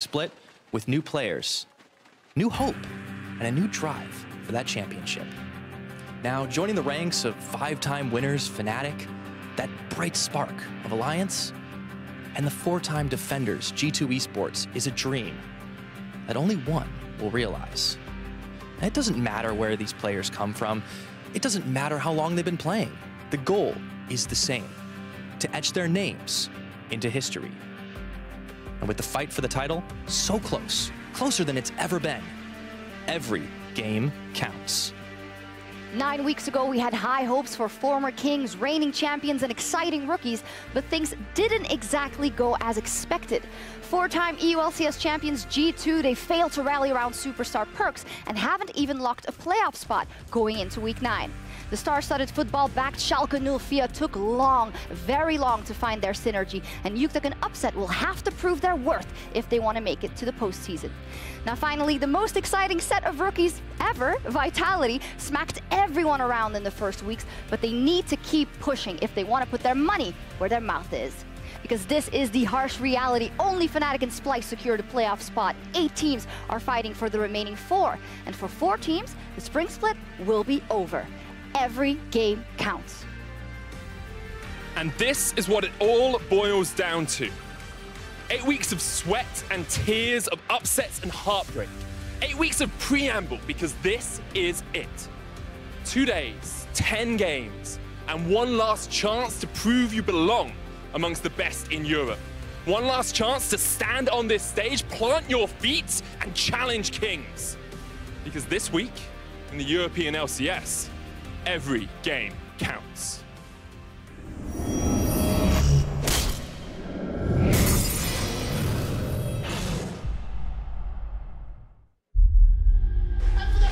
split with new players, new hope, and a new drive for that championship. Now, joining the ranks of 5-time winners Fnatic, that bright spark of Alliance, and the 4-time defenders G2 Esports is a dream that only one will realize. And it doesn't matter where these players come from. It doesn't matter how long they've been playing. The goal is the same, to etch their names into history. And with the fight for the title so close, closer than it's ever been, every game counts. 9 weeks ago, we had high hopes for former kings, reigning champions, and exciting rookies, but things didn't exactly go as expected. 4-time EU LCS champions G2, they failed to rally around superstar perks and haven't even locked a playoff spot going into week 9. The star-studded football-backed Schalke 04 took long, very long to find their synergy, and Yuktak upset will have to prove their worth if they want to make it to the postseason. Now finally, the most exciting set of rookies ever, Vitality, smacked everyone around in the first weeks, but they need to keep pushing if they want to put their money where their mouth is. Because this is the harsh reality. Only Fnatic and Splyce secured a playoff spot. 8 teams are fighting for the remaining 4. And for 4 teams, the spring split will be over. Every game counts. And this is what it all boils down to. 8 weeks of sweat and tears, of upsets and heartbreak. 8 weeks of preamble, because this is it. 2 days, 10 games, and one last chance to prove you belong amongst the best in Europe. One last chance to stand on this stage, plant your feet, and challenge kings. Because this week, in the European LCS, every game counts.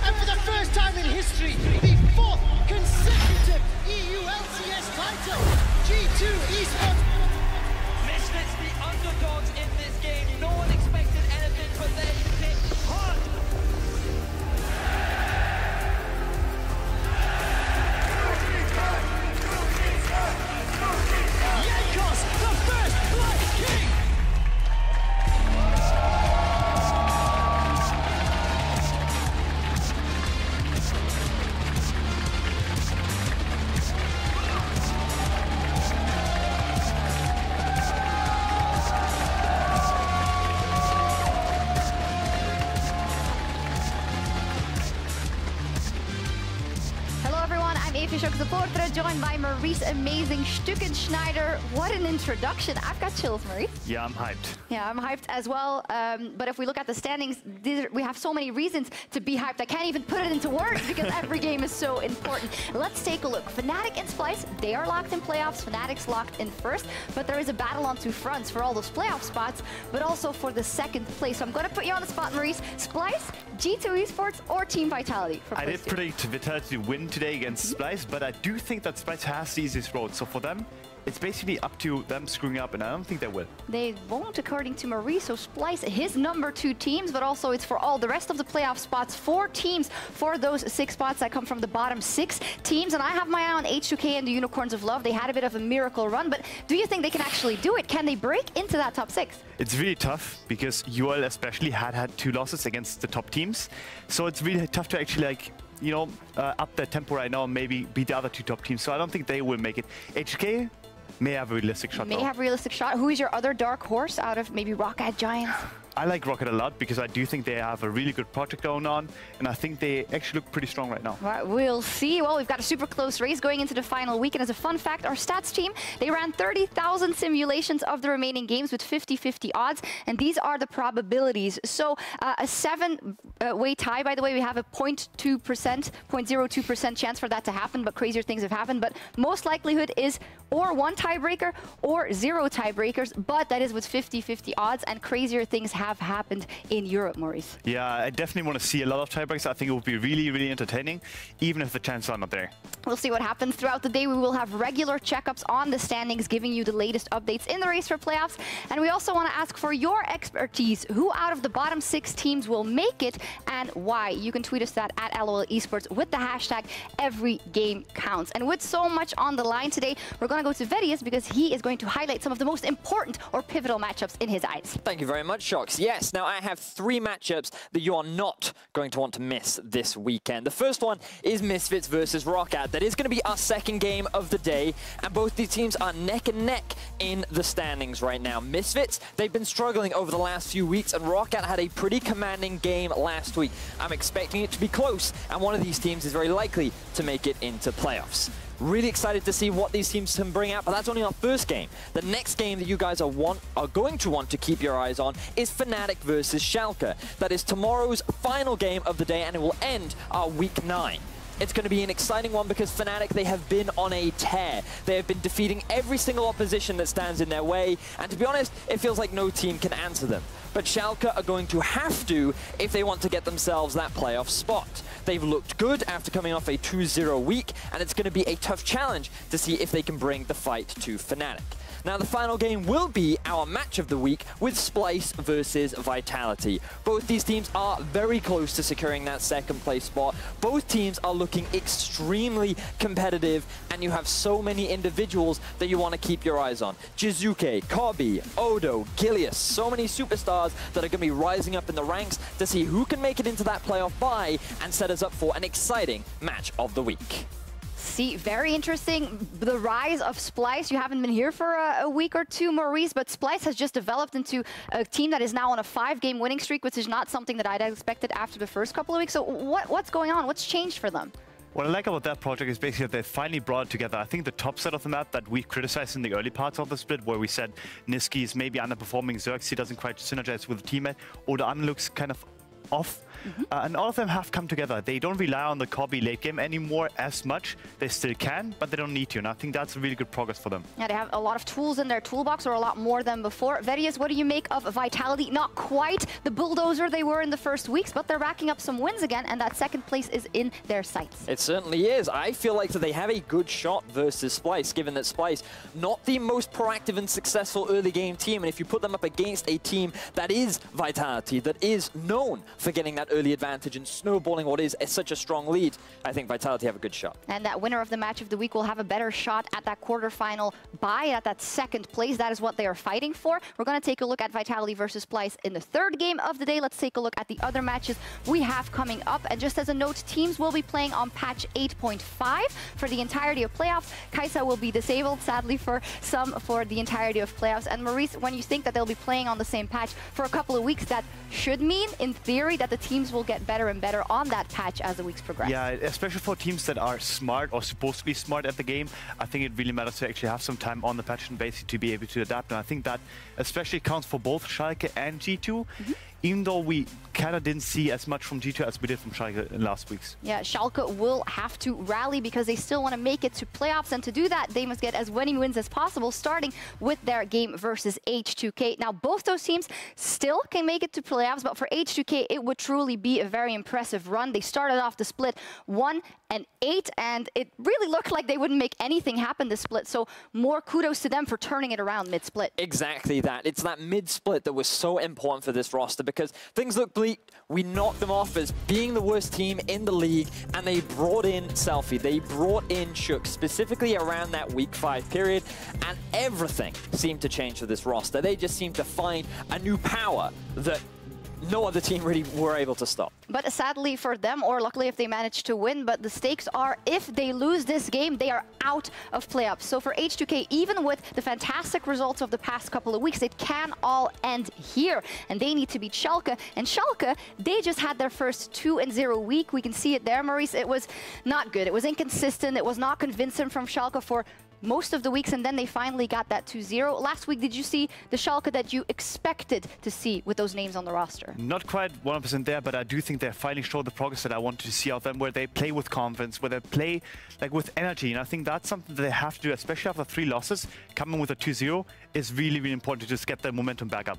And for the first time in history, the 4th consecutive EU LCS title, G2 Esports. Misfits, the underdogs in this game. No one expected anything, but they hit hard. Yankos, the first Black King! EpicSkillshot supporter, joined by Maurice Amazing Stückenschneider. What an introduction. I've got chills, Maurice. Yeah, I'm hyped. Yeah, I'm hyped as well. But if we look at the standings, we have so many reasons to be hyped. I can't even put it into words because every game is so important. Let's take a look. Fnatic and Splyce, they are locked in playoffs. Fnatic's locked in first, but there is a battle on 2 fronts for all those playoff spots, but also for the 2nd place. So I'm going to put you on the spot, Maurice. Splyce, G2 Esports, or Team Vitality? I did predict Vitality to win today against Splyce, but I do think that Splyce has the easiest road. So for them, it's basically up to them screwing up, and I don't think they will. They won't, according to Maurice. So Splyce, his number 2 teams, but also it's for all the rest of the playoff spots. 4 teams for those 6 spots that come from the bottom 6 teams. And I have my eye on H2K and the Unicorns of Love. They had a bit of a miracle run, but do you think they can actually do it? Can they break into that top 6? It's really tough because UL especially had 2 losses against the top teams. So it's really tough to actually, like, you know, up their tempo right now and maybe beat the other 2 top teams. So I don't think they will make it. HK may have a realistic shot. May have a realistic shot. Who is your other dark horse out of maybe Rocket Giants? I like Rocket a lot because I do think they have a really good project going on, and I think they actually look pretty strong right now. Right, we'll see. Well, we've got a super close race going into the final week, and as a fun fact, our stats team, they ran 30,000 simulations of the remaining games with 50-50 odds, and these are the probabilities. So a 7-way tie, by the way, we have a 0.02% chance for that to happen, but crazier things have happened. But most likelihood is or 1 tiebreaker or 0 tiebreakers, but that is with 50-50 odds, and crazier things have happened in Europe, Maurice. Yeah, I definitely want to see a lot of tiebreaks. I think it will be really, really entertaining, even if the chances are not there. We'll see what happens throughout the day. We will have regular checkups on the standings, giving you the latest updates in the race for playoffs. And we also want to ask for your expertise. Who out of the bottom 6 teams will make it and why? You can tweet us that at LOL Esports with the hashtag #EveryGameCounts. And with so much on the line today, we're going to go to Vedius because he is going to highlight some of the most important or pivotal matchups in his eyes. Thank you very much, Shox. weeks. Yes, now I have 3 matchups that you are not going to want to miss this weekend. The first one is Misfits versus Roccat. That is going to be our second game of the day, and both these teams are neck and neck in the standings right now. Misfits, they've been struggling over the last few weeks, and Roccat had a pretty commanding game last week. I'm expecting it to be close, and one of these teams is very likely to make it into playoffs. Really excited to see what these teams can bring out, but that's only our first game. The next game that you guys are going to want to keep your eyes on is Fnatic versus Schalke. That is tomorrow's final game of the day, and it will end our week 9. It's going to be an exciting one because Fnatic, they have been on a tear. They have been defeating every single opposition that stands in their way, and to be honest, it feels like no team can answer them. But Schalke are going to have to if they want to get themselves that playoff spot. They've looked good after coming off a 2-0 week, and it's going to be a tough challenge to see if they can bring the fight to Fnatic. Now, the final game will be our match of the week with Splyce versus Vitality. Both these teams are very close to securing that second place spot. Both teams are looking extremely competitive, and you have so many individuals that you want to keep your eyes on. Jizuke, Kobe, Odo, Gilius, so many superstars that are going to be rising up in the ranks to see who can make it into that playoff bye and set us up for an exciting match of the week. See, very interesting. The rise of Splyce. You haven't been here for a week or two, Maurice, but Splyce has just developed into a team that is now on a 5-game winning streak, which is not something that I'd expected after the first couple of weeks. So what's going on? What's changed for them? What I like about that project is basically that they finally brought it together. I think the top set of the map that we criticized in the early parts of the split, where we said Niski is maybe underperforming, Xerxes doesn't quite synergize with the teammate, or the looks kind of off. And all of them have come together. They don't rely on the Kobe late game anymore as much. They still can, but they don't need to. And I think that's really good progress for them. Yeah, they have a lot of tools in their toolbox, or a lot more than before. Verius, what do you make of Vitality? Not quite the bulldozer they were in the first weeks, but they're racking up some wins again, and that second place is in their sights. It certainly is. I feel like that they have a good shot versus Splyce, given that Splyce, not the most proactive and successful early game team, and if you put them up against a team that is Vitality, that is known for getting that early advantage and snowballing what is such a strong lead, I think Vitality have a good shot. And that winner of the match of the week will have a better shot at that quarterfinal bye, at that second place. That is what they are fighting for. We're going to take a look at Vitality versus Splyce in the third game of the day. Let's take a look at the other matches we have coming up. And just as a note, teams will be playing on patch 8.5 for the entirety of playoffs. Kaisa will be disabled, sadly, for some for the entirety of playoffs. And Maurice, when you think that they'll be playing on the same patch for a couple of weeks, that should mean, in theory, that the teams will get better and better on that patch as the weeks progress. Yeah, especially for teams that are smart or supposed to be smart at the game, I think it really matters to actually have some time on the patch and basically to be able to adapt. And I think that especially counts for both Schalke and G2. Even though we kind of didn't see as much from G2 as we did from Schalke in last weeks. Yeah, Schalke will have to rally because they still want to make it to playoffs, and to do that, they must get as many wins as possible, starting with their game versus H2K. Now, both those teams still can make it to playoffs, but for H2K, it would truly be a very impressive run. They started off the split 1-8, and it really looked like they wouldn't make anything happen this split, so more kudos to them for turning it around mid-split. Exactly that. It's that mid-split that was so important for this roster, because things look bleak. We knocked them off as being the worst team in the league, and they brought in Selfie. They brought in Shook, specifically around that week 5 period, and everything seemed to change for this roster. They just seemed to find a new power that no other team really were able to stop. But sadly for them, or luckily if they manage to win, but the stakes are, if they lose this game, they are out of playoffs. So for H2K, even with the fantastic results of the past couple of weeks, it can all end here. And they need to beat Schalke. And Schalke, they just had their first 2-0 week. We can see it there, Maurice. It was not good. It was inconsistent. It was not convincing from Schalke for most of the weeks, and then they finally got that 2-0. Last week, did you see the Schalke that you expected to see with those names on the roster? Not quite 100% there, but I do think they finally showed the progress that I wanted to see out of them, where they play with confidence, where they play like with energy. And I think that's something that they have to do, especially after 3 losses. Coming with a 2-0 is really, really important to just get their momentum back up.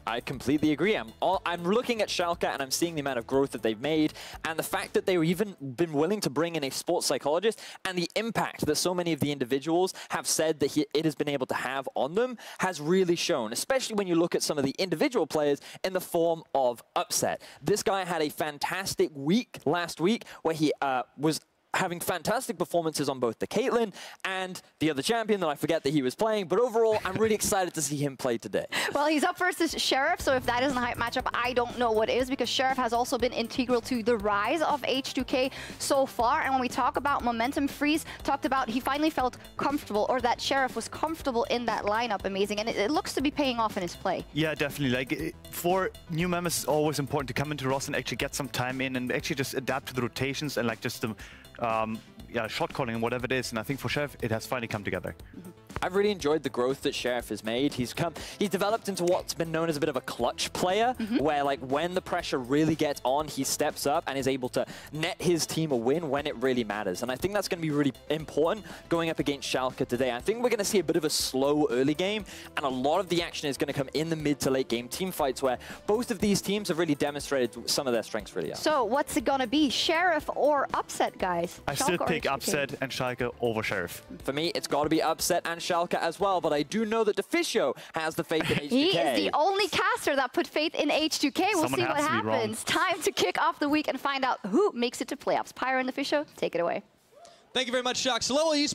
I completely agree. I'm looking at Schalke and I'm seeing the amount of growth that they've made, and the fact that they've even been willing to bring in a sports psychologist, and the impact that so many of the individuals have said that it has been able to have on them has really shown, especially when you look at some of the individual players in the form of Upset. This guy had a fantastic week last week where he was having fantastic performances on both the Caitlyn and the other champion that I forget that he was playing. But overall, I'm really excited to see him play today. Well, he's up versus Sheriff, so if that isn't a hype matchup, I don't know what is, because Sheriff has also been integral to the rise of H2K so far. And when we talk about momentum, Freeze talked about he finally felt comfortable, or that Sheriff was comfortable in that lineup. Amazing. And it looks to be paying off in his play. Yeah, definitely. Like, for new members, it's always important to come into Ross and actually get some time in and actually just adapt to the rotations and like just the shot calling and whatever it is. And I think for Sheriff, it has finally come together. I've really enjoyed the growth that Sheriff has made. He's developed into what's been known as a bit of a clutch player, where like when the pressure really gets on, he steps up and is able to net his team a win when it really matters. And I think that's going to be really important going up against Schalke today. I think we're going to see a bit of a slow early game, and a lot of the action is going to come in the mid to late game team fights, where both of these teams have really demonstrated some of their strengths really are. So what's it going to be, Sheriff or Upset, guys? I still pick Upset and Schalke over Sheriff. For me, it's got to be Upset and Schalke as well, but I do know that Deficio has the faith in H2K. He is the only caster that put faith in H2K. We'll see what happens. Time to kick off the week and find out who makes it to playoffs. Pyro and Deficio, take it away. Thank you very much, Shock. Slow Esports.